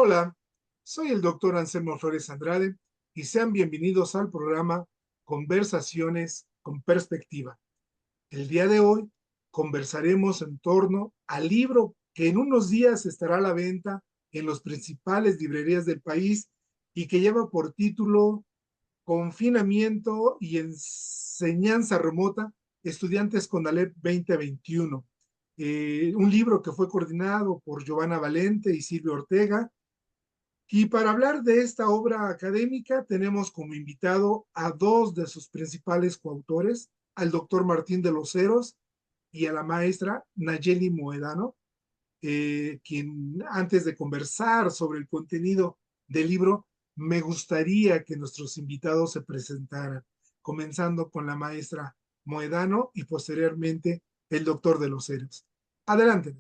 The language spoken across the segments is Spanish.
Hola, soy el doctor Anselmo Flores Andrade y sean bienvenidos al programa Conversaciones con Perspectiva. El día de hoy conversaremos en torno al libro que en unos días estará a la venta en las principales librerías del país y que lleva por título Confinamiento y enseñanza remota, estudiantes con Alep 2021. Un libro que fue coordinado por Giovanna Valente y Silvio Ortega. Y para hablar de esta obra académica tenemos como invitado a dos de sus principales coautores, al doctor Martín de los Heros y a la maestra Nayeli Moedano, quien antes de conversar sobre el contenido del libro, me gustaría que nuestros invitados se presentaran, comenzando con la maestra Moedano y posteriormente el doctor de los Heros. Adelante.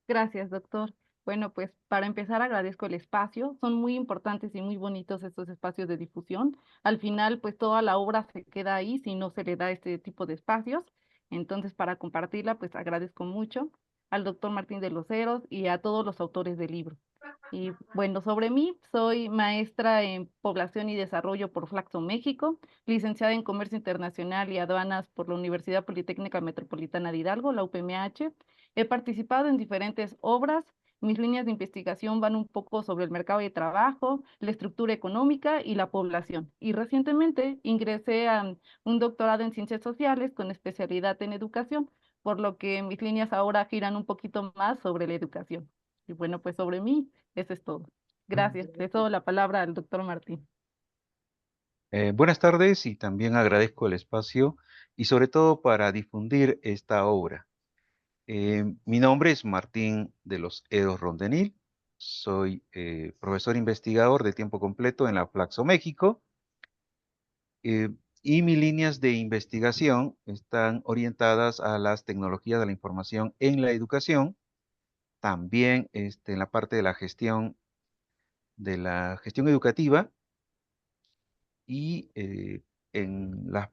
Gracias, doctor. Bueno, pues para empezar agradezco el espacio. Son muy importantes y muy bonitos estos espacios de difusión. Al final, pues toda la obra se queda ahí si no se le da este tipo de espacios. Entonces, para compartirla, pues agradezco mucho al doctor Martín de los Heros y a todos los autores del libro. Y bueno, sobre mí, soy maestra en Población y Desarrollo por Flaxo, México, licenciada en Comercio Internacional y Aduanas por la Universidad Politécnica Metropolitana de Hidalgo, la UPMH. He participado en diferentes obras. Mis líneas de investigación van un poco sobre el mercado de trabajo, la estructura económica y la población. Y recientemente ingresé a un doctorado en Ciencias Sociales con especialidad en educación, por lo que mis líneas ahora giran un poquito más sobre la educación. Y bueno, pues sobre mí, eso es todo. Gracias. Le doy la palabra al doctor Martín. Buenas tardes y también agradezco el espacio y sobre todo para difundir esta obra. Mi nombre es Martín de los Heros Rondenil, soy profesor investigador de tiempo completo en la Flaxo México eh, y mis líneas de investigación están orientadas a las tecnologías de la información en la educación, también en la parte de la gestión educativa y en la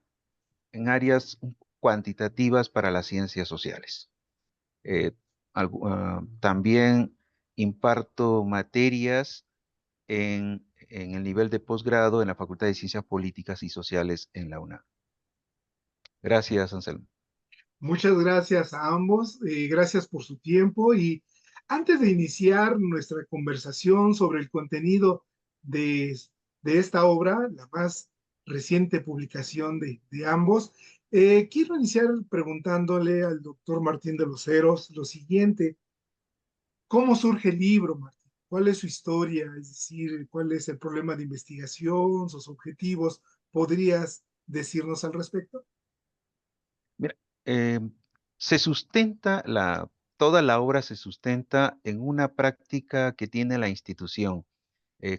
en áreas cuantitativas para las ciencias sociales. Eh, También imparto materias en el nivel de posgrado en la Facultad de Ciencias Políticas y Sociales en la UNAM. Gracias, Anselmo. Muchas gracias a ambos, gracias por su tiempo y antes de iniciar nuestra conversación sobre el contenido de, de esta obra, la más reciente publicación de ambos, quiero iniciar preguntándole al doctor Martín de los Heros lo siguiente: ¿cómo surge el libro, Martín? ¿Cuál es su historia? Es decir, ¿cuál es el problema de investigación, sus objetivos? ¿Podrías decirnos al respecto? Mira, eh, se sustenta toda la obra se sustenta en una práctica que tiene la institución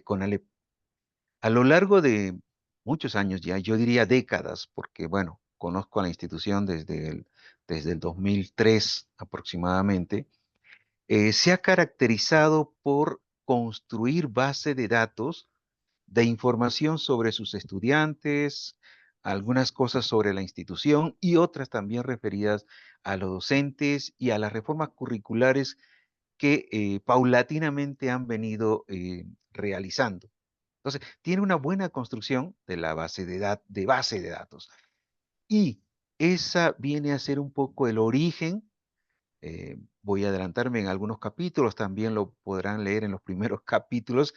con a lo largo de muchos años ya, yo diría décadas, porque bueno, conozco a la institución desde el 2003 aproximadamente, se ha caracterizado por construir base de datos de información sobre sus estudiantes, algunas cosas sobre la institución y otras también referidas a los docentes y a las reformas curriculares que paulatinamente han venido realizando. Entonces, tiene una buena construcción de la base de datos. Y esa viene a ser un poco el origen. Voy a adelantarme en algunos capítulos, también lo podrán leer en los primeros capítulos.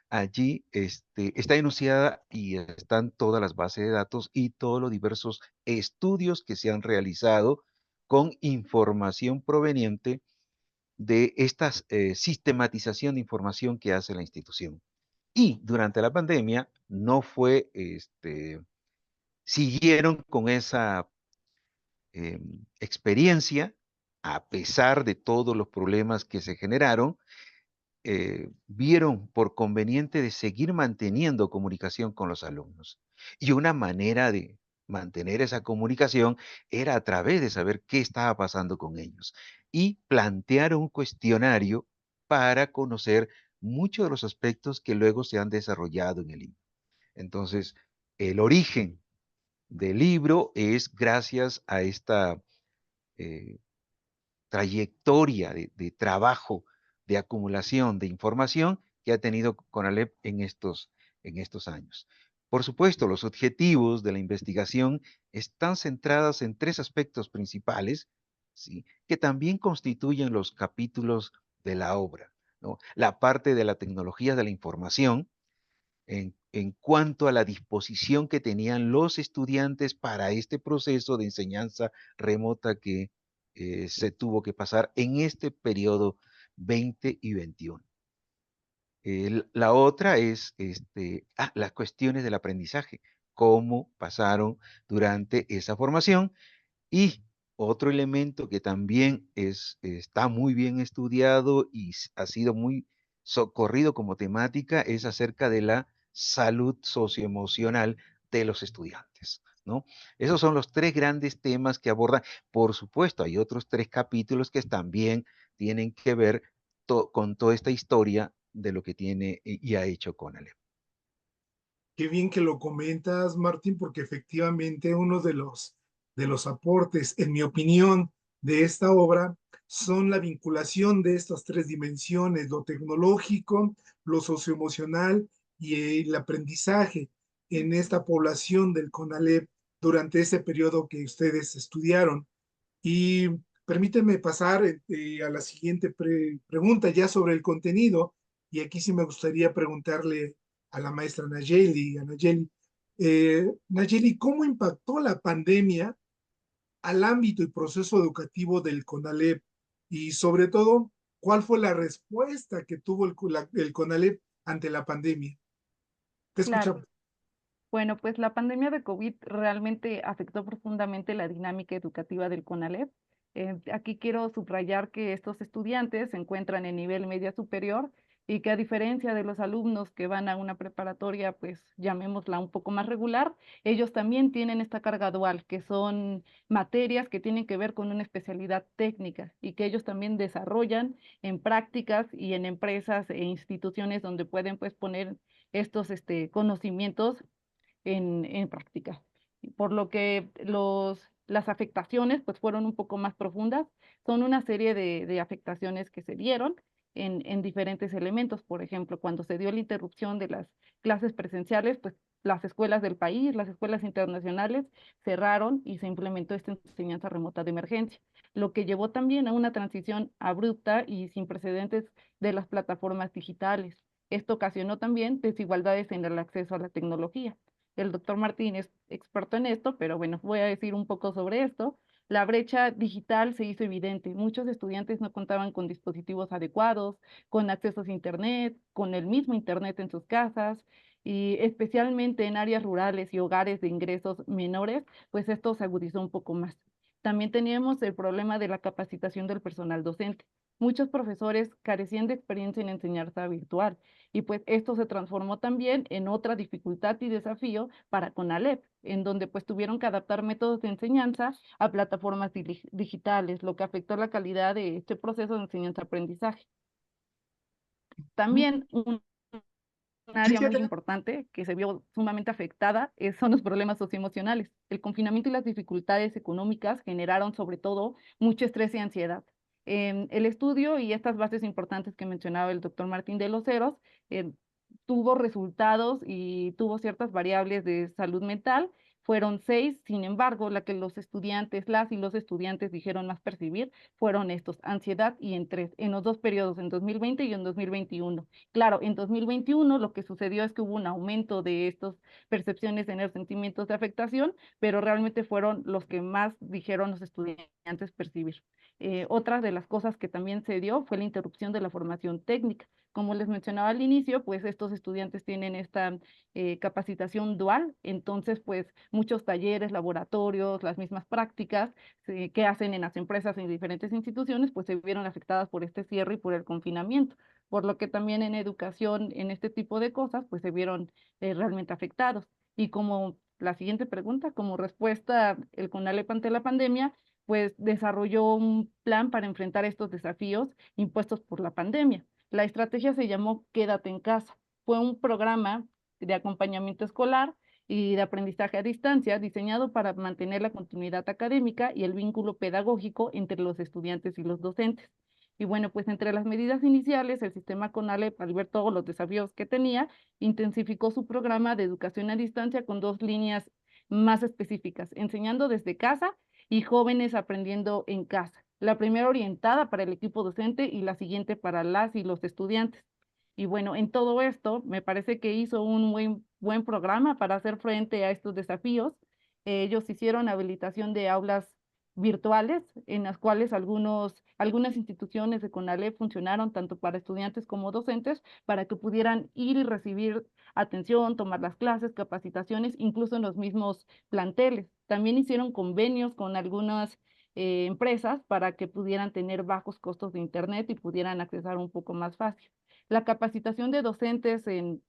Allí está enunciada y están todas las bases de datos y todos los diversos estudios que se han realizado con información proveniente de esta sistematización de información que hace la institución. Y durante la pandemia no fue, siguieron con esa experiencia, a pesar de todos los problemas que se generaron, vieron por conveniente de seguir manteniendo comunicación con los alumnos. Y una manera de mantener esa comunicación era a través de saber qué estaba pasando con ellos y plantear un cuestionario para conocer muchos de los aspectos que luego se han desarrollado en el libro. Entonces, el origen del libro es gracias a esta eh, trayectoria de trabajo, de acumulación de información que ha tenido CONALEP en estos años. Por supuesto, los objetivos de la investigación están centrados en tres aspectos principales, ¿sí?, que también constituyen los capítulos de la obra, ¿no? La parte de la tecnología de la información, en cuanto a la disposición que tenían los estudiantes para este proceso de enseñanza remota que se tuvo que pasar en este periodo 20 y 21. La otra es las cuestiones del aprendizaje, cómo pasaron durante esa formación. Y otro elemento que también está muy bien estudiado y ha sido muy socorrido como temática es acerca de la salud socioemocional de los estudiantes, ¿no? Esos son los tres grandes temas que abordan. Por supuesto, hay otros tres capítulos que también tienen que ver con toda esta historia de lo que tiene y ha hecho CONALEP. Qué bien que lo comentas, Martín, porque efectivamente uno de los aportes, en mi opinión, de esta obra son la vinculación de estas tres dimensiones, lo tecnológico, lo socioemocional y el aprendizaje en esta población del CONALEP durante ese periodo que ustedes estudiaron. Y permíteme pasar a la siguiente pregunta ya sobre el contenido. Y aquí sí me gustaría preguntarle a la maestra Nayeli, Nayeli, ¿cómo impactó la pandemia al ámbito y proceso educativo del CONALEP? Y sobre todo, ¿cuál fue la respuesta que tuvo el CONALEP ante la pandemia? Te Claro. escuchamos. Bueno, pues la pandemia de COVID realmente afectó profundamente la dinámica educativa del CONALEP. Aquí quiero subrayar que estos estudiantes se encuentran en nivel media superior y que a diferencia de los alumnos que van a una preparatoria, pues llamémosla un poco más regular, ellos también tienen esta carga dual, que son materias que tienen que ver con una especialidad técnica y que ellos también desarrollan en prácticas y en empresas e instituciones donde pueden pues poner estos conocimientos en práctica. Por lo que las afectaciones pues fueron un poco más profundas. Son una serie de afectaciones que se dieron en diferentes elementos. Por ejemplo, cuando se dio la interrupción de las clases presenciales, pues las escuelas del país, las escuelas internacionales cerraron y se implementó esta enseñanza remota de emergencia, lo que llevó también a una transición abrupta y sin precedentes de las plataformas digitales. Esto ocasionó también desigualdades en el acceso a la tecnología. El doctor Martín es experto en esto, pero bueno, voy a decir un poco sobre esto. La brecha digital se hizo evidente. Muchos estudiantes no contaban con dispositivos adecuados, con accesos a Internet, con el mismo Internet en sus casas, y especialmente en áreas rurales y hogares de ingresos menores, pues esto se agudizó un poco más. También teníamos el problema de la capacitación del personal docente. Muchos profesores carecían de experiencia en enseñanza virtual y pues esto se transformó también en otra dificultad y desafío para CONALEP, en donde pues tuvieron que adaptar métodos de enseñanza a plataformas digitales, lo que afectó la calidad de este proceso de enseñanza-aprendizaje. También un Sí, área sí, muy importante que se vio sumamente afectada son los problemas socioemocionales. El confinamiento y las dificultades económicas generaron sobre todo mucho estrés y ansiedad. El estudio y estas bases importantes que mencionaba el doctor Martín de los Heros eh, tuvo resultados y tuvo ciertas variables de salud mental. Fueron 6, sin embargo, la que los estudiantes, las y los estudiantes dijeron más percibir fueron estos, ansiedad y estrés, en los dos periodos, en 2020 y en 2021. Claro, en 2021 lo que sucedió es que hubo un aumento de estas percepciones, de sentimientos de afectación, pero realmente fueron los que más dijeron los estudiantes percibir. Otra de las cosas que también se dio fue la interrupción de la formación técnica. Como les mencionaba al inicio, pues estos estudiantes tienen esta capacitación dual, entonces pues muchos talleres, laboratorios, las mismas prácticas que hacen en las empresas en diferentes instituciones, pues se vieron afectadas por este cierre y por el confinamiento, por lo que también en educación, en este tipo de cosas, pues se vieron realmente afectados. Y como la siguiente pregunta, como respuesta, el CONALEP ante la pandemia, pues desarrolló un plan para enfrentar estos desafíos impuestos por la pandemia. La estrategia se llamó Quédate en casa. Fue un programa de acompañamiento escolar y de aprendizaje a distancia diseñado para mantener la continuidad académica y el vínculo pedagógico entre los estudiantes y los docentes. Y bueno, pues entre las medidas iniciales, el sistema CONALEP, al ver todos los desafíos que tenía, intensificó su programa de educación a distancia con dos líneas más específicas, enseñando desde casa y jóvenes aprendiendo en casa. La primera orientada para el equipo docente y la siguiente para las y los estudiantes. Y bueno, en todo esto me parece que hizo un buen programa para hacer frente a estos desafíos. Ellos hicieron habilitación de aulas virtuales en las cuales algunas instituciones de CONALEP funcionaron tanto para estudiantes como docentes para que pudieran ir y recibir atención, tomar las clases, capacitaciones, incluso en los mismos planteles. También hicieron convenios con algunas empresas para que pudieran tener bajos costos de internet y pudieran accesar un poco más fácil. La capacitación de docentes en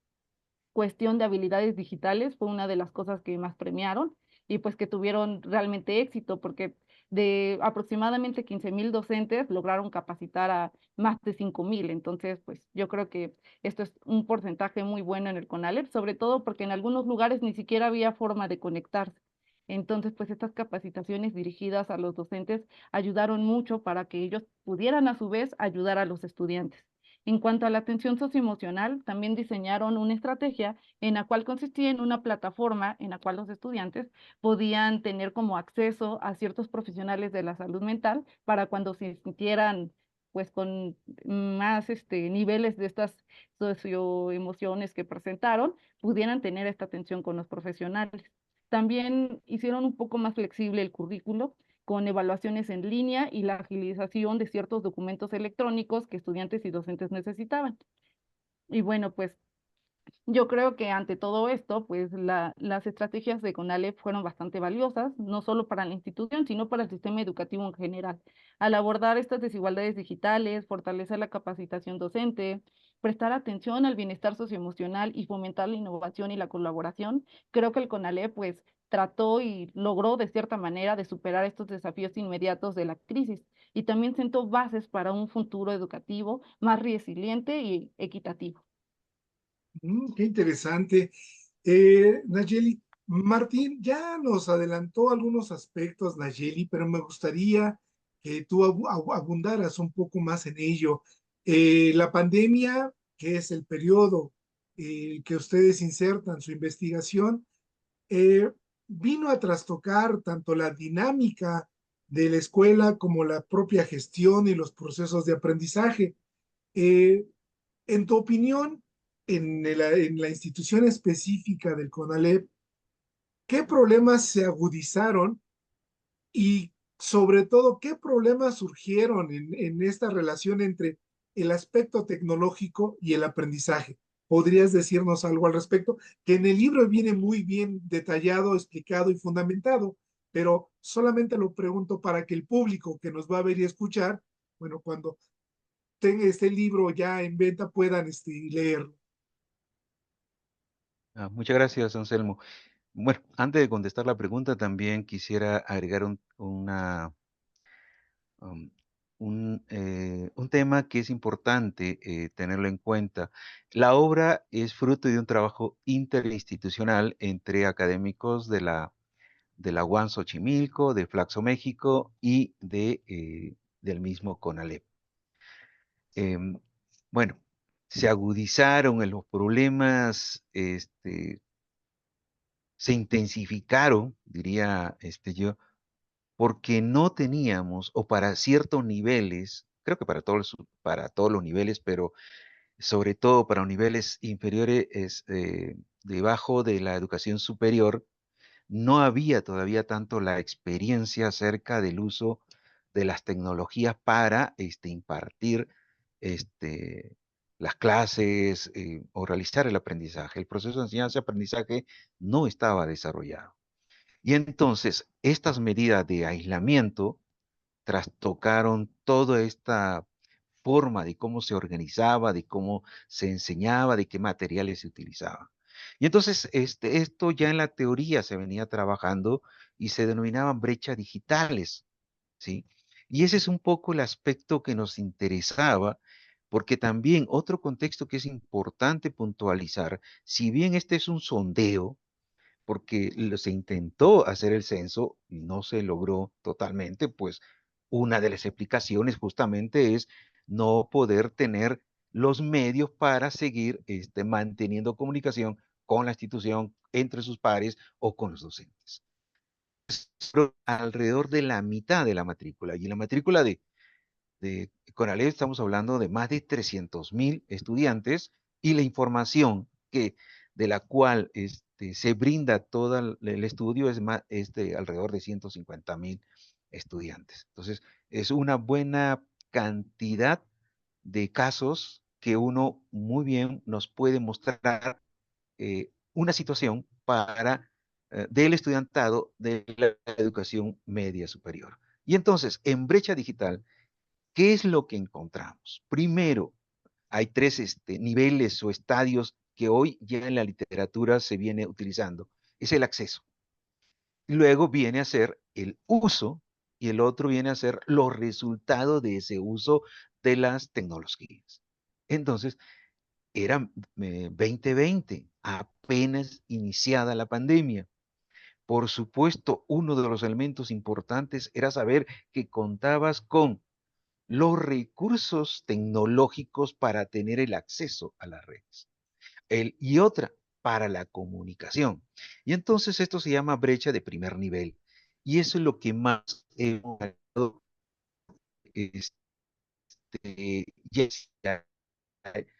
cuestión de habilidades digitales fue una de las cosas que más premiaron y pues que tuvieron realmente éxito porque de aproximadamente 15,000 docentes lograron capacitar a más de 5,000. Entonces, pues yo creo que esto es un porcentaje muy bueno en el CONALEP, sobre todo porque en algunos lugares ni siquiera había forma de conectarse. Entonces, pues estas capacitaciones dirigidas a los docentes ayudaron mucho para que ellos pudieran a su vez ayudar a los estudiantes. En cuanto a la atención socioemocional, también diseñaron una estrategia en la cual consistía en una plataforma en la cual los estudiantes podían tener como acceso a ciertos profesionales de la salud mental para cuando se sintieran pues con más niveles de estas socioemociones que presentaron, pudieran tener esta atención con los profesionales. También hicieron un poco más flexible el currículo con evaluaciones en línea y la agilización de ciertos documentos electrónicos que estudiantes y docentes necesitaban. Y bueno, pues yo creo que ante todo esto, pues las estrategias de CONALEP fueron bastante valiosas, no solo para la institución, sino para el sistema educativo en general. Al abordar estas desigualdades digitales, fortalecer la capacitación docente, prestar atención al bienestar socioemocional y fomentar la innovación y la colaboración, creo que el CONALEP pues trató y logró de cierta manera de superar estos desafíos inmediatos de la crisis y también sentó bases para un futuro educativo más resiliente y equitativo. Qué interesante. Nayeli, Martín ya nos adelantó algunos aspectos, Nayeli, pero me gustaría que tú abundaras un poco más en ello. La pandemia, que es el periodo que ustedes insertan su investigación, eh, vino a trastocar tanto la dinámica de la escuela como la propia gestión y los procesos de aprendizaje. Eh, en tu opinión, en la institución específica del CONALEP, ¿qué problemas se agudizaron y sobre todo qué problemas surgieron en esta relación entre el aspecto tecnológico y el aprendizaje? ¿Podrías decirnos algo al respecto? Que en el libro viene muy bien detallado, explicado y fundamentado, pero solamente lo pregunto para que el público que nos va a ver y escuchar, bueno, cuando tenga este libro ya en venta puedan leerlo. Muchas gracias, Anselmo. Bueno, antes de contestar la pregunta, también quisiera agregar um, un tema que es importante tenerlo en cuenta. La obra es fruto de un trabajo interinstitucional entre académicos de la UAM Xochimilco, de Flaxo México y del mismo CONALEP. Em, bueno, se agudizaron en los problemas, se intensificaron, diría yo, porque no teníamos, o para ciertos niveles, creo que para todos los niveles, pero sobre todo para los niveles inferiores, debajo de la educación superior, no había todavía tanto la experiencia acerca del uso de las tecnologías para impartir este, las clases o realizar el aprendizaje. El proceso de enseñanza-aprendizaje no estaba desarrollado. Y entonces, estas medidas de aislamiento trastocaron toda esta forma de cómo se organizaba, de cómo se enseñaba, de qué materiales se utilizaban. Y entonces, esto ya en la teoría se venía trabajando y se denominaban brechas digitales, ¿sí? Y ese es un poco el aspecto que nos interesaba, porque también otro contexto que es importante puntualizar, si bien este es un sondeo, porque se intentó hacer el censo y no se logró totalmente, pues una de las explicaciones justamente es no poder tener los medios para seguir manteniendo comunicación con la institución, entre sus pares o con los docentes. Pero alrededor de la mitad de la matrícula, y la matrícula de CONALEP estamos hablando de más de 300.000 estudiantes, y la información de la cual se brinda todo el estudio es de alrededor de 150.000 estudiantes. Entonces, es una buena cantidad de casos que uno muy bien nos puede mostrar una situación del estudiantado de la educación media superior. Y entonces, en brecha digital, ¿qué es lo que encontramos? Primero, hay tres niveles o estadios que hoy ya en la literatura se viene utilizando. Es el acceso. Luego viene a ser el uso, y el otro viene a ser los resultados de ese uso de las tecnologías. Entonces, era 2020, apenas iniciada la pandemia. Por supuesto, uno de los elementos importantes era saber que contabas con los recursos tecnológicos para tener el acceso a las redes. Y otra, para la comunicación. Y entonces esto se llama brecha de primer nivel. Y eso es lo que más ya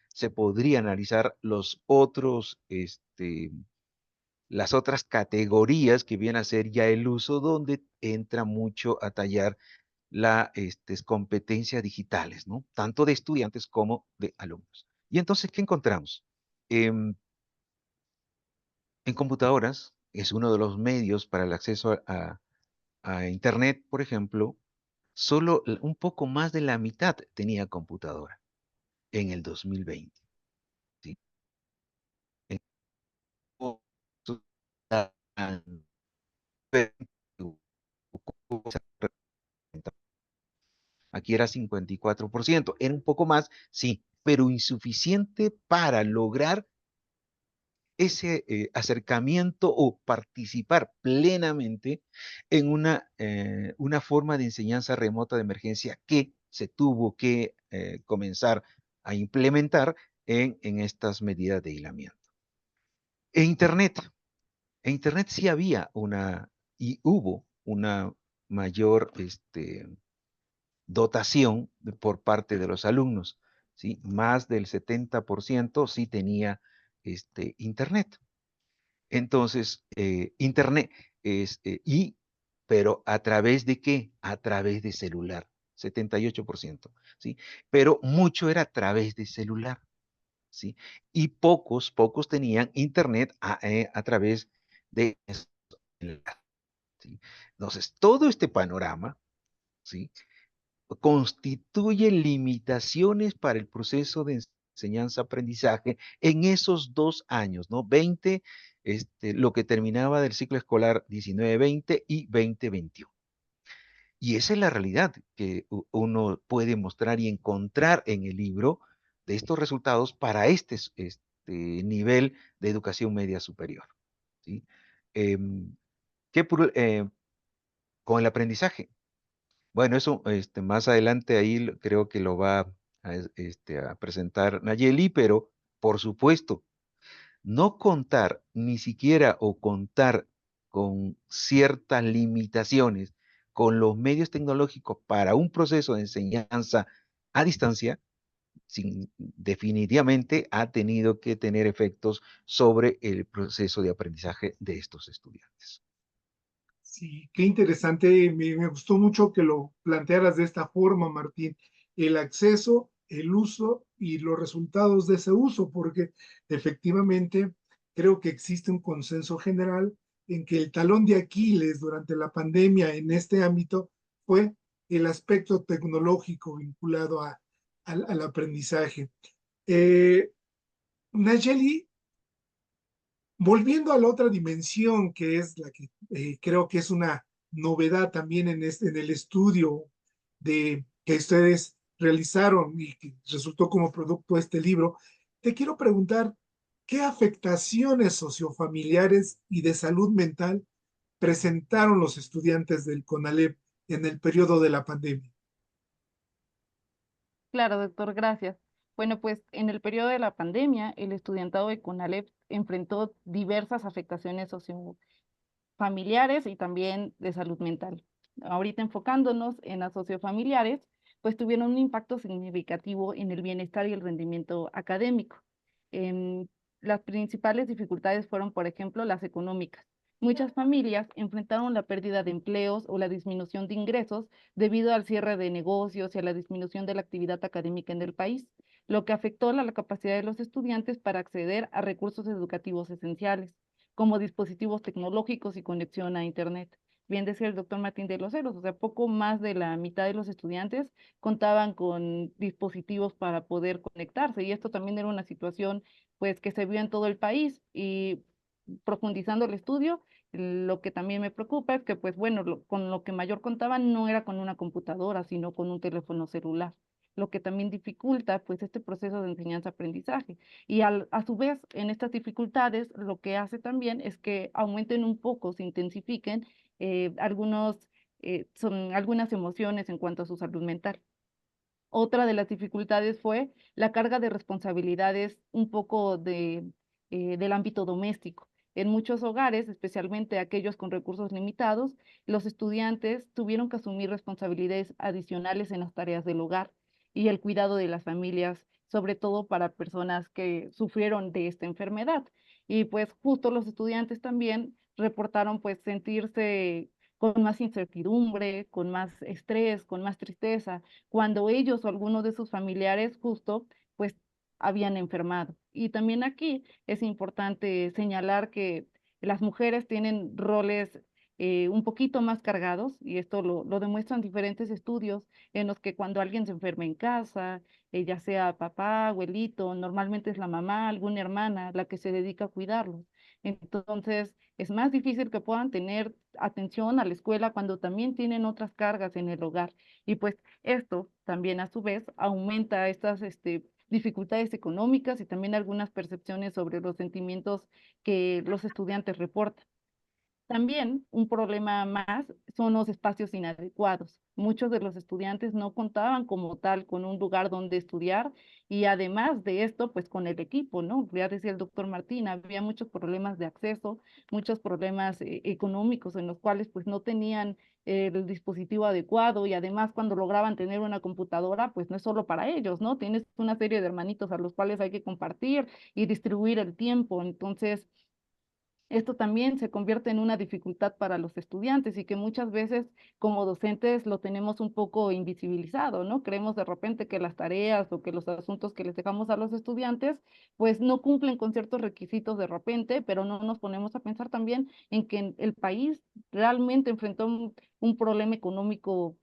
se podría analizar las otras categorías que vienen a ser ya el uso, donde entra mucho a tallar las competencias digitales, ¿no? Tanto de estudiantes como de alumnos. Y entonces, ¿qué encontramos? En computadoras, es uno de los medios para el acceso a Internet, por ejemplo, solo un poco más de la mitad tenía computadora en el 2020. ¿Sí? Aquí era 54%, era un poco más, sí, pero insuficiente para lograr ese acercamiento o participar plenamente en una forma de enseñanza remota de emergencia que se tuvo que comenzar a implementar en estas medidas de aislamiento. E Internet. En Internet sí había y hubo una mayor dotación por parte de los alumnos, ¿sí? Más del 70% sí tenía Internet. Entonces, Internet pero ¿a través de qué? A través de celular, 78%, ¿sí? Pero mucho era a través de celular, ¿sí? Y pocos tenían Internet a través de celular, ¿sí? Entonces, todo este panorama, ¿sí? Constituye limitaciones para el proceso de enseñanza-aprendizaje en esos 2 años, ¿no? 20, lo que terminaba del ciclo escolar 19-20 y 20-21. Y esa es la realidad que uno puede mostrar y encontrar en el libro de estos resultados para nivel de educación media superior, ¿sí? Em, con el aprendizaje. Bueno, eso más adelante ahí creo que lo va a presentar Nayeli, pero por supuesto, no contar ni siquiera o contar con ciertas limitaciones con los medios tecnológicos para un proceso de enseñanza a distancia, definitivamente ha tenido que tener efectos sobre el proceso de aprendizaje de estos estudiantes. Sí, qué interesante. Me gustó mucho que lo plantearas de esta forma, Martín. El acceso, el uso y los resultados de ese uso, porque efectivamente creo que existe un consenso general en que el talón de Aquiles durante la pandemia en este ámbito fue el aspecto tecnológico vinculado al aprendizaje. Eh, Nayeli, volviendo a la otra dimensión, que es la que creo que es una novedad también en el estudio que ustedes realizaron y que resultó como producto de este libro, te quiero preguntar, ¿qué afectaciones sociofamiliares y de salud mental presentaron los estudiantes del CONALEP en el periodo de la pandemia? Claro, doctor, gracias. Bueno, pues en el periodo de la pandemia, el estudiantado de CONALEP enfrentó diversas afectaciones familiares y también de salud mental. Ahorita enfocándonos en las sociofamiliares, pues tuvieron un impacto significativo en el bienestar y el rendimiento académico. Em, las principales dificultades fueron, por ejemplo, las económicas. Muchas familias enfrentaron la pérdida de empleos o la disminución de ingresos debido al cierre de negocios y a la disminución de la actividad académica en el país, lo que afectó la capacidad de los estudiantes para acceder a recursos educativos esenciales como dispositivos tecnológicos y conexión a Internet. Bien decía el doctor Martín de los Heros, o sea, poco más de la mitad de los estudiantes contaban con dispositivos para poder conectarse y esto también era una situación pues que se vio en todo el país y profundizando el estudio, lo que también me preocupa es que pues bueno, con lo que mayor contaban no era con una computadora, sino con un teléfono celular, lo que también dificulta pues este proceso de enseñanza-aprendizaje. Y a su vez, en estas dificultades, lo que hace también es que aumenten un poco, se intensifiquen son algunas emociones en cuanto a su salud mental. Otra de las dificultades fue la carga de responsabilidades un poco del ámbito doméstico. En muchos hogares, especialmente aquellos con recursos limitados, los estudiantes tuvieron que asumir responsabilidades adicionales en las tareas del hogar y el cuidado de las familias, sobre todo para personas que sufrieron de esta enfermedad. Y pues justo los estudiantes también reportaron pues sentirse con más incertidumbre, con más estrés, con más tristeza cuando ellos o algunos de sus familiares justo pues habían enfermado. Y también aquí es importante señalar que las mujeres tienen roles un poquito más cargados y esto lo demuestran diferentes estudios en los que cuando alguien se enferma en casa, ya sea papá, abuelito, normalmente es la mamá, alguna hermana la que se dedica a cuidarlos. Entonces, es más difícil que puedan tener atención a la escuela cuando también tienen otras cargas en el hogar. Y pues esto también a su vez aumenta estas dificultades económicas y también algunas percepciones sobre los sentimientos que los estudiantes reportan. También un problema más son los espacios inadecuados. Muchos de los estudiantes no contaban como tal con un lugar donde estudiar y además de esto, pues con el equipo, ¿no? Ya decía el doctor Martín, había muchos problemas de acceso, muchos problemas económicos en los cuales pues no tenían el dispositivo adecuado y además cuando lograban tener una computadora, pues no es solo para ellos, ¿no? Tienes una serie de hermanitos a los cuales hay que compartir y distribuir el tiempo. Entonces, esto también se convierte en una dificultad para los estudiantes y que muchas veces como docentes lo tenemos un poco invisibilizado, ¿no? Creemos de repente que las tareas o que los asuntos que les dejamos a los estudiantes pues no cumplen con ciertos requisitos de repente, pero no nos ponemos a pensar también en que el país realmente enfrentó un problema económico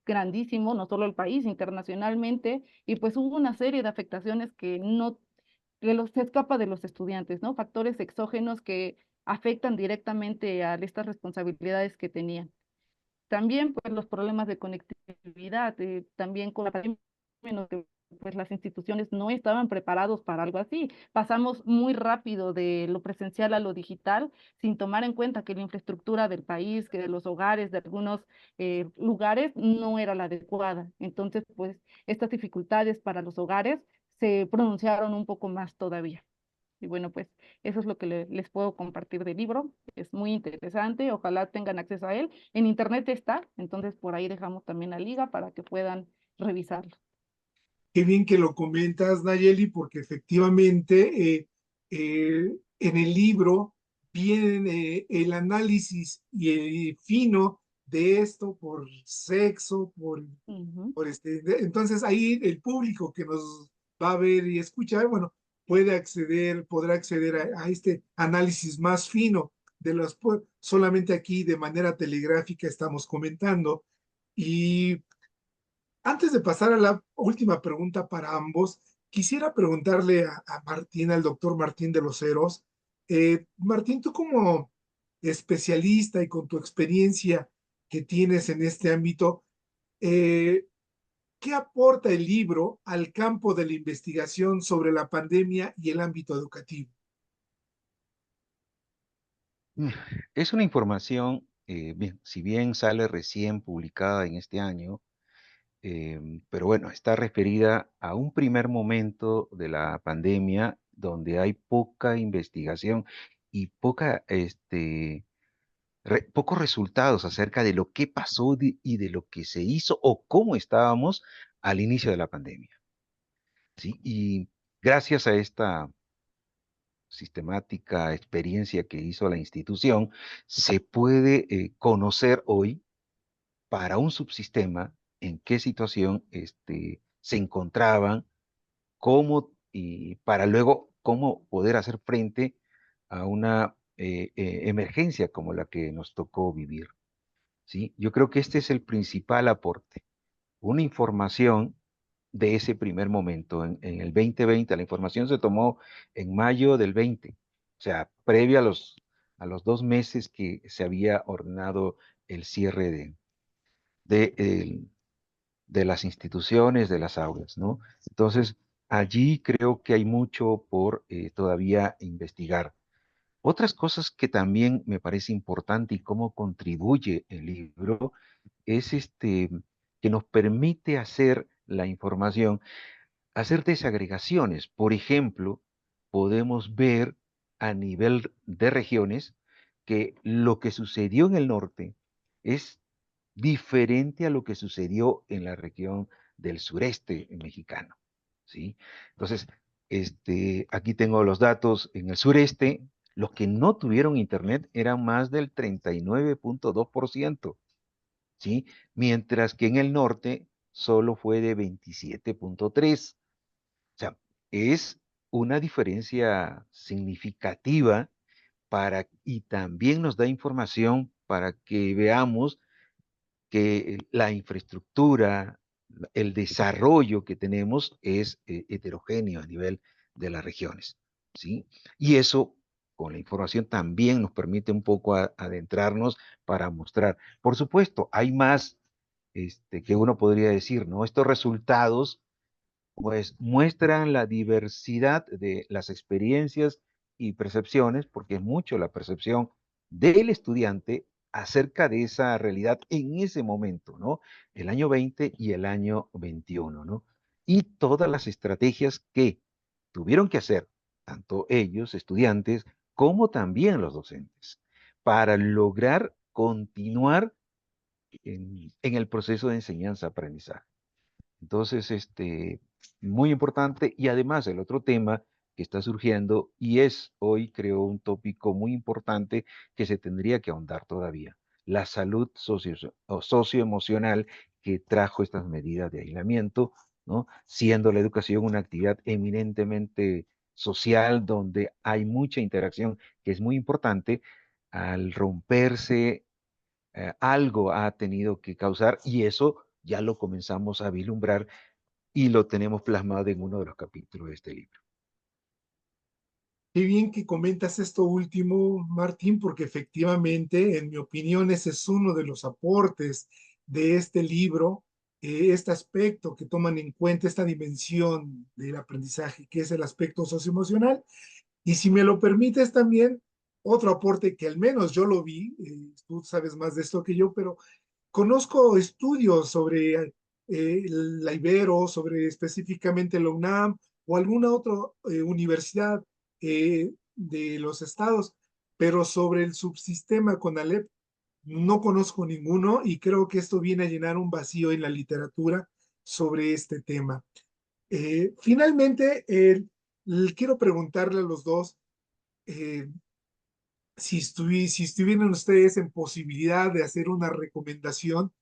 grandísimo, no solo el país, internacionalmente, y pues hubo una serie de afectaciones que no se escapa de los estudiantes, ¿no? Factores exógenos que afectan directamente a estas responsabilidades que tenían. También, pues, los problemas de conectividad, también con la pandemia, en lo que, pues, las instituciones no estaban preparados para algo así. Pasamos muy rápido de lo presencial a lo digital, sin tomar en cuenta que la infraestructura del país, que de los hogares, de algunos lugares, no era la adecuada. Entonces, pues, estas dificultades para los hogares se pronunciaron un poco más todavía. Y bueno, pues eso es lo que les puedo compartir del libro. Es muy interesante, ojalá tengan acceso a él. En internet está, entonces por ahí dejamos también la liga para que puedan revisarlo. Qué bien que lo comentas, Nayeli, porque efectivamente en el libro viene el análisis fino de esto por sexo, Ujú. entonces ahí el público que nos va a ver y escuchar, bueno, podrá acceder a este análisis más fino de los, solamente aquí de manera telegráfica estamos comentando. Y antes de pasar a la última pregunta para ambos, quisiera preguntarle a Martín, al doctor Martín de los Heros. Martín, tú como especialista y con tu experiencia que tienes en este ámbito, eh, ¿qué aporta el libro al campo de la investigación sobre la pandemia y el ámbito educativo? Mm, Es una información, bien, si bien sale recién publicada en este año, pero bueno, está referida a un primer momento de la pandemia donde hay poca investigación y pocos resultados acerca de lo que pasó y de lo que se hizo o cómo estábamos al inicio de la pandemia, ¿sí? Y gracias a esta sistemática experiencia que hizo la institución, se puede conocer hoy para un subsistema en qué situación se encontraban, cómo y para luego cómo poder hacer frente a una emergencia como la que nos tocó vivir. ¿Sí? Yo creo que este es el principal aporte, una información de ese primer momento. En el 2020, la información se tomó en mayo del 20, o sea, previo a los 2 meses que se había ordenado el cierre de, el- de las instituciones, de las aulas, ¿no? Entonces, allí creo que hay mucho por todavía investigar. Otras cosas que también me parece importante y cómo contribuye el libro es que nos permite hacer la información, hacer desagregaciones. Por ejemplo, podemos ver a nivel de regiones que lo que sucedió en el norte es diferente a lo que sucedió en la región del sureste mexicano, ¿sí? Entonces, aquí tengo los datos en el sureste. Los que no tuvieron internet eran más del 39,2%, ¿sí? Mientras que en el norte solo fue de 27,3%. O sea, es una diferencia significativa y también nos da información para que veamos que la infraestructura, el desarrollo que tenemos es heterogéneo a nivel de las regiones, ¿sí? Y eso, con la información, también nos permite un poco adentrarnos para mostrar. Por supuesto, hay más que uno podría decir, ¿no? Estos resultados pues muestran la diversidad de las experiencias y percepciones, porque es mucho la percepción del estudiante acerca de esa realidad en ese momento, ¿no? El año 20 y el año 21, ¿no? Y todas las estrategias que tuvieron que hacer, tanto ellos, estudiantes, como también los docentes, para lograr continuar en el proceso de enseñanza-aprendizaje. Entonces, muy importante. Y además, el otro tema que está surgiendo y es hoy, creo, un tópico muy importante que se tendría que ahondar todavía, la salud socioemocional que trajo estas medidas de aislamiento, ¿no? Siendo la educación una actividad eminentemente social donde hay mucha interacción que es muy importante, al romperse algo ha tenido que causar y eso ya lo comenzamos a vislumbrar y lo tenemos plasmado en uno de los capítulos de este libro. Qué bien que comentas esto último, Martín, porque efectivamente, en mi opinión, ese es uno de los aportes de este libro, este aspecto que toman en cuenta, esta dimensión del aprendizaje, que es el aspecto socioemocional. Y si me lo permites también, otro aporte que al menos yo lo vi, tú sabes más de esto que yo, pero conozco estudios sobre la Ibero, sobre específicamente la UNAM o alguna otra universidad de los estados, pero sobre el subsistema CONALEP no conozco ninguno y creo que esto viene a llenar un vacío en la literatura sobre este tema. Finalmente, quiero preguntarle a los dos eh, si estuvieran ustedes en posibilidad de hacer una recomendación.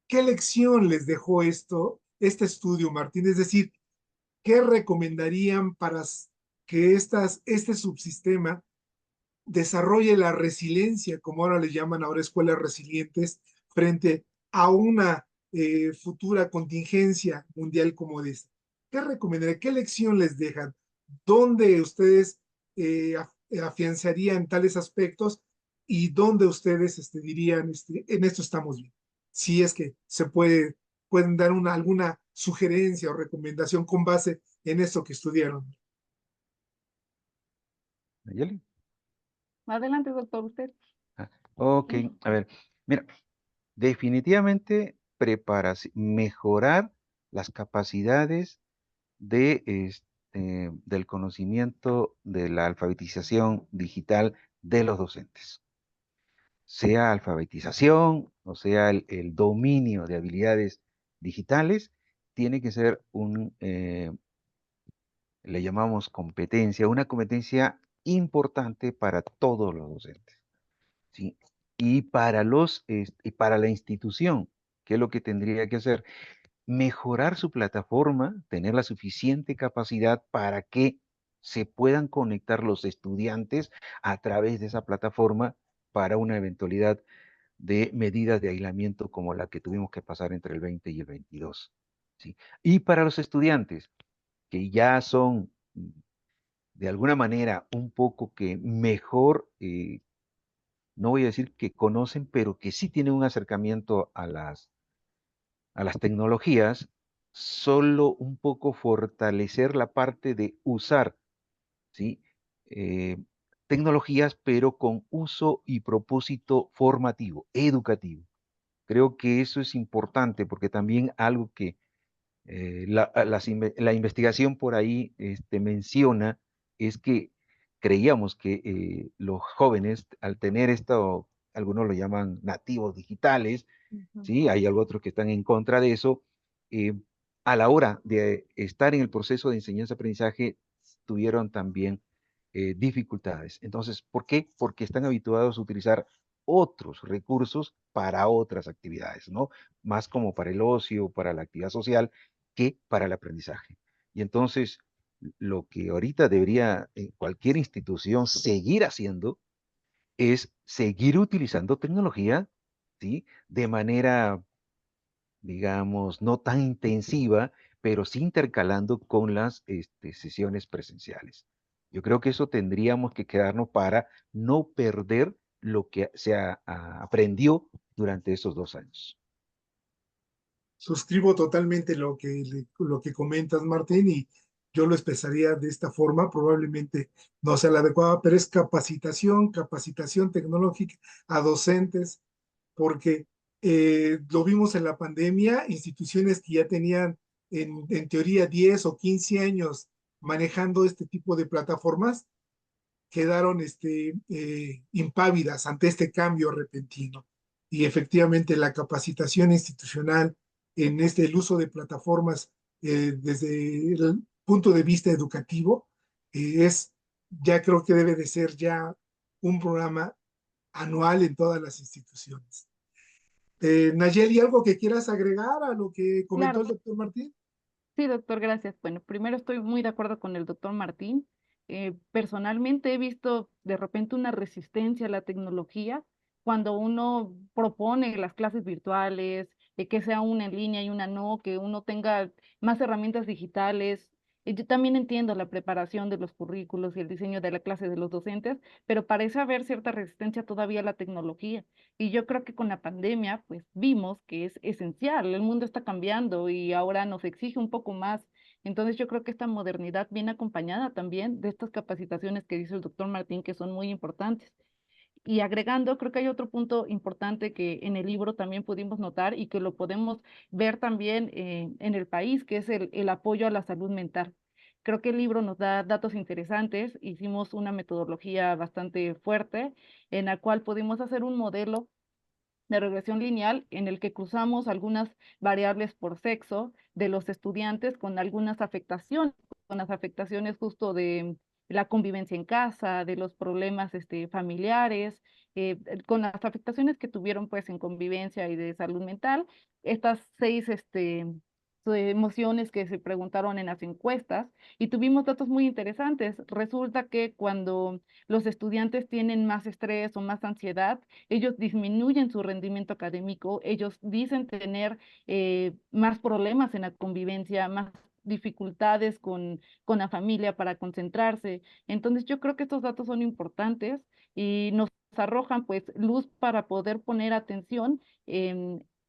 ¿Qué lección les dejó este estudio, Martín? Es decir, ¿qué recomendarían para que este subsistema desarrolle la resiliencia, como ahora le llaman ahora escuelas resilientes, frente a una futura contingencia mundial como esta? ¿Qué recomendarían? ¿Qué lección les dejan? ¿Dónde ustedes afianzarían tales aspectos y dónde ustedes dirían, en esto estamos bien? Si es que pueden dar alguna sugerencia o recomendación con base en esto que estudiaron. ¿Nayeli? Adelante, doctor, usted. Ah, ok, a ver, mira, definitivamente mejorar las capacidades del conocimiento de la alfabetización digital de los docentes, sea alfabetización o sea el dominio de habilidades digitales, tiene que ser le llamamos competencia, una competencia importante para todos los docentes, ¿sí? Y y para la institución, ¿qué es lo que tendría que hacer? Mejorar su plataforma, tener la suficiente capacidad para que se puedan conectar los estudiantes a través de esa plataforma para una eventualidad de medidas de aislamiento como la que tuvimos que pasar entre el 20 y el 22, ¿sí? Y para los estudiantes que ya son de alguna manera un poco que mejor, no voy a decir que conocen, pero que sí tienen un acercamiento a las tecnologías, solo un poco fortalecer la parte de usar, ¿sí? Eh, tecnologías, pero con uso y propósito formativo, educativo. Creo que eso es importante porque también algo que la investigación por ahí menciona es que creíamos que los jóvenes, al tener esto, algunos lo llaman nativos digitales, Ujú. ¿sí? Hay algo otros que están en contra de eso. eh, a la hora de estar en el proceso de enseñanza-aprendizaje, tuvieron también dificultades. Entonces, ¿por qué? Porque están habituados a utilizar otros recursos para otras actividades, ¿no? Más como para el ocio, para la actividad social, que para el aprendizaje. Y entonces, lo que ahorita debería cualquier institución seguir haciendo es seguir utilizando tecnología, ¿sí? De manera, digamos, no tan intensiva, pero sí intercalando con las sesiones presenciales. Yo creo que eso tendríamos que quedarnos para no perder lo que aprendió durante esos 2 años. Suscribo totalmente lo que comentas, Martín, y yo lo expresaría de esta forma, probablemente no sea la adecuada, pero es capacitación, capacitación tecnológica a docentes, porque lo vimos en la pandemia, instituciones que ya tenían en teoría 10 o 15 años manejando este tipo de plataformas, quedaron impávidas ante este cambio repentino. Y efectivamente la capacitación institucional en el uso de plataformas desde el punto de vista educativo ya creo que debe de ser ya un programa anual en todas las instituciones. Nayeli, ¿algo que quieras agregar a lo que comentó Claro. el doctor Martín? Sí, doctor, gracias. Bueno, primero estoy muy de acuerdo con el doctor Martín. Personalmente he visto de repente una resistencia a la tecnología cuando uno propone las clases virtuales, que sea una en línea y una no, que uno tenga más herramientas digitales. Yo también entiendo la preparación de los currículos y el diseño de la clase de los docentes, pero parece haber cierta resistencia todavía a la tecnología. Y yo creo que con la pandemia, pues vimos que es esencial, el mundo está cambiando y ahora nos exige un poco más. Entonces yo creo que esta modernidad viene acompañada también de estas capacitaciones que dice el doctor Martín, que son muy importantes. Y agregando, creo que hay otro punto importante que en el libro también pudimos notar y que lo podemos ver también en el país, que es el apoyo a la salud mental. Creo que el libro nos da datos interesantes, hicimos una metodología bastante fuerte en la cual pudimos hacer un modelo de regresión lineal en el que cruzamos algunas variables por sexo de los estudiantes con algunas afectaciones, con las afectaciones justo de la convivencia en casa, de los problemas familiares, con las afectaciones que tuvieron pues en convivencia y de salud mental, estas 6 emociones que se preguntaron en las encuestas y tuvimos datos muy interesantes. Resulta que cuando los estudiantes tienen más estrés o más ansiedad, ellos disminuyen su rendimiento académico, ellos dicen tener más problemas en la convivencia, más dificultades con la familia para concentrarse. Entonces yo creo que estos datos son importantes y nos arrojan pues luz para poder poner atención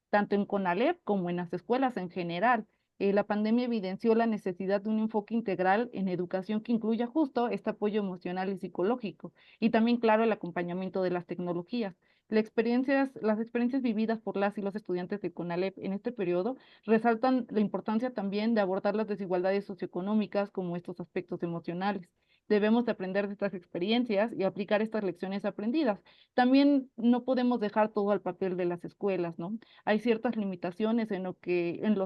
tanto en CONALEP como en las escuelas en general. La pandemia evidenció la necesidad de un enfoque integral en educación que incluya justo este apoyo emocional y psicológico y también, claro, el acompañamiento de las tecnologías. Las experiencias vividas por las y los estudiantes de CONALEP en este periodo resaltan la importancia también de abordar las desigualdades socioeconómicas como estos aspectos emocionales. Debemos de aprender de estas experiencias y aplicar estas lecciones aprendidas. También no podemos dejar todo al papel de las escuelas, ¿no? Hay ciertas limitaciones en los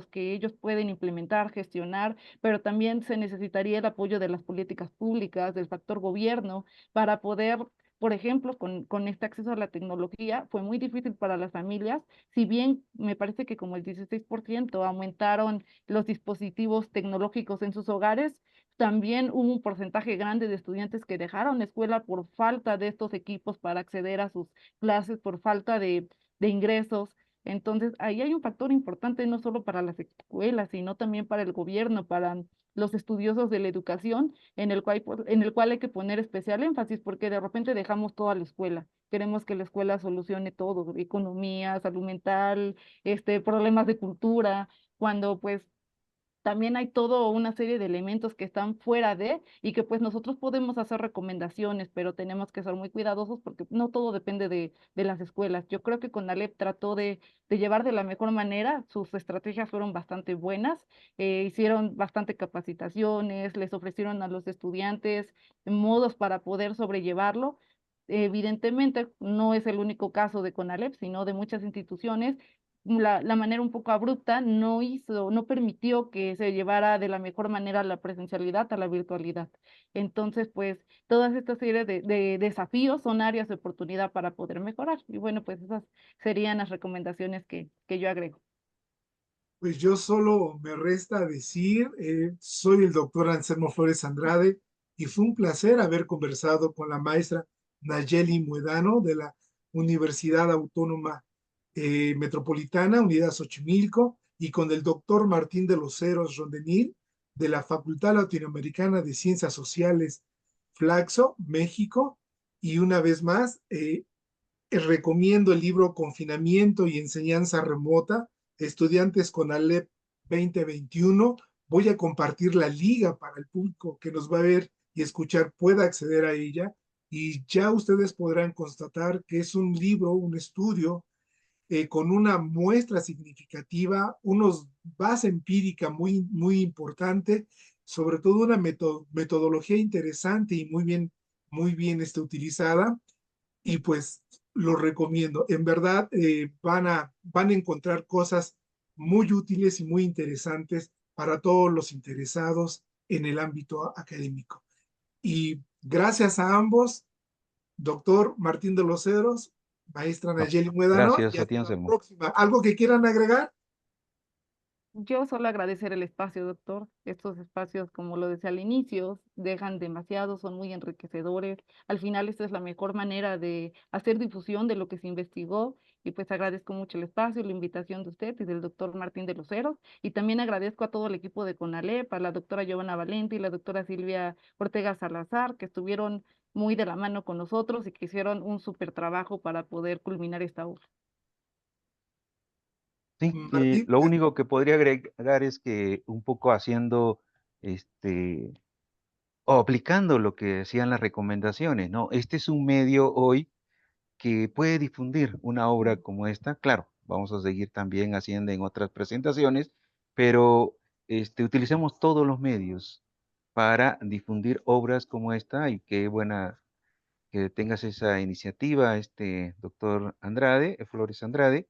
que ellos pueden implementar, gestionar, pero también se necesitaría el apoyo de las políticas públicas, del factor gobierno, para poder, por ejemplo, con este acceso a la tecnología, fue muy difícil para las familias, si bien me parece que como el 16% aumentaron los dispositivos tecnológicos en sus hogares, también hubo un porcentaje grande de estudiantes que dejaron la escuela por falta de estos equipos para acceder a sus clases, por falta de ingresos. Entonces, ahí hay un factor importante no solo para las escuelas, sino también para el gobierno, para los estudiosos de la educación, en el cual hay que poner especial énfasis, porque de repente dejamos toda la escuela. Queremos que la escuela solucione todo, economía, salud mental, problemas de cultura, cuando pues también hay toda una serie de elementos que están fuera de y que pues nosotros podemos hacer recomendaciones, pero tenemos que ser muy cuidadosos porque no todo depende de las escuelas. Yo creo que CONALEP trató de llevar de la mejor manera, sus estrategias fueron bastante buenas, hicieron bastante capacitaciones, les ofrecieron a los estudiantes modos para poder sobrellevarlo. Evidentemente, no es el único caso de CONALEP, sino de muchas instituciones. La manera un poco abrupta no permitió que se llevara de la mejor manera la presencialidad a la virtualidad. Entonces, pues, todas estas series de desafíos son áreas de oportunidad para poder mejorar. Y bueno, pues esas serían las recomendaciones que yo agrego. Pues yo solo me resta decir, soy el doctor Anselmo Flores Andrade y fue un placer haber conversado con la maestra Nayeli Muedano de la Universidad Autónoma Metropolitana, Unidad Xochimilco, y con el doctor Martín de los Heros Rondenil de la Facultad Latinoamericana de Ciencias Sociales, Flaxo, México. Y una vez más, recomiendo el libro Confinamiento y Enseñanza Remota, Estudiantes con Alep 2021. Voy a compartir la liga para el público que nos va a ver y escuchar pueda acceder a ella y ya ustedes podrán constatar que es un libro, un estudio con una muestra significativa, unos base empírica muy importante, sobre todo una metodología interesante y muy bien utilizada y pues lo recomiendo. En verdad van a encontrar cosas muy útiles y muy interesantes para todos los interesados en el ámbito académico. Y gracias a ambos, doctor Martín de los Cedros, maestra No, Nayeli Muedano, y gracias a ti, hasta la Anselmo. próxima. ¿Algo que quieran agregar? Yo solo agradecer el espacio, doctor. Estos espacios, como lo decía al inicio, dejan demasiado, son muy enriquecedores. Al final, esta es la mejor manera de hacer difusión de lo que se investigó. Y pues agradezco mucho el espacio, la invitación de usted y del doctor Martín de los Heros. Y también agradezco a todo el equipo de CONALEP, a la doctora Giovanna Valente y la doctora Silvia Ortega Salazar, que estuvieron muy de la mano con nosotros y que hicieron un súper trabajo para poder culminar esta obra. Sí, Martín, lo único que podría agregar es que un poco haciendo, este, o aplicando lo que decían las recomendaciones, ¿no? Este es un medio hoy que puede difundir una obra como esta. Claro, vamos a seguir también haciendo en otras presentaciones, pero utilicemos todos los medios para difundir obras como esta y qué buena que tengas esa iniciativa, doctor Andrade, Flores Andrade,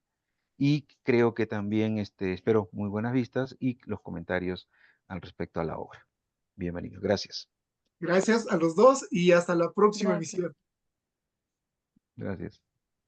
y creo que también espero muy buenas vistas y los comentarios al respecto a la obra. Bienvenido, gracias. gracias a los dos y hasta la próxima Gracias. emisión. Gracias.